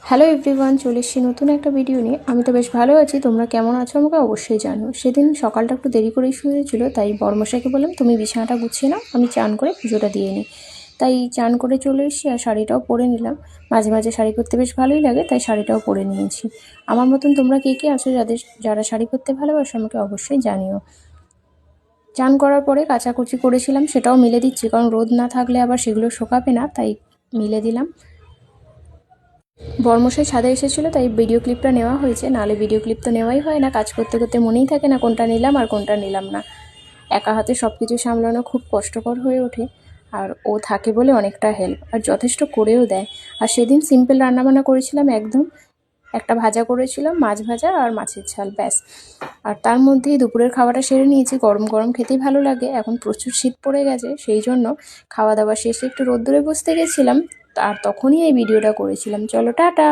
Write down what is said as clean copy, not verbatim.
Hello everyone, চলে এসেছি নতুন একটা ভিডিও নিয়ে। আমি তো বেশ ভালো আছি, তোমরা কেমন আছো আমাকে অবশ্যই জানিও। সেদিন সকালটা একটু দেরি করেই শুয়েছিল, তাই বড়মশাইকে বললাম তুমি বিছানাটা গুছিয়ে নাও, আমি চান করে পুজোটা দিয়ে নিই। তাই চান করে চলে এসেছি আর শাড়িটাও পরে নিলাম। মাঝে মাঝে শাড়ি পরতে বেশ ভালোই লাগে, তাই শাড়িটাও পরে নিয়েছি। আমার মতন তোমরা কে কে আছো যারা শাড়ি পরতে ভালোবাসো আমাকে অবশ্যই জানিও। চান করার পরে কাচাকুচি করেছিলাম, সেটাও মিলে দিচ্ছি, কারণ রোদ না থাকলে আবার সেগুলো শোকাবে না, তাই মিলে দিলাম। বর্মশাই ছাদে এসেছিলো, তাই ভিডিও ক্লিপটা নেওয়া হয়েছে, নাহলে ভিডিও ক্লিপ তো নেওয়াই হয় না। কাজ করতে করতে মনেই থাকে না কোনটা নিলাম আর কোনটা নিলাম না। একা হাতে সব কিছু সামলানো খুব কষ্টকর হয়ে ওঠে, আর ও থাকে বলে অনেকটা হেল্প আর যথেষ্ট করেও দেয়। আর সেদিন সিম্পল রান্নাবান্না করেছিলাম, একদম একটা ভাজা করেছিলাম, মাছ ভাজা আর মাছের ঝাল, ব্যাস। আর তার মধ্যেই দুপুরের খাওয়াটা সেরে নিয়েছি। গরম গরম খেতেই ভালো লাগে, এখন প্রচুর শীত পড়ে গেছে, সেই জন্য খাওয়া দাওয়া শেষে একটু রোদ্দুরে বসতে গেছিলাম, আর তখনই এই ভিডিওটা করেছিলাম। চলো টাটা।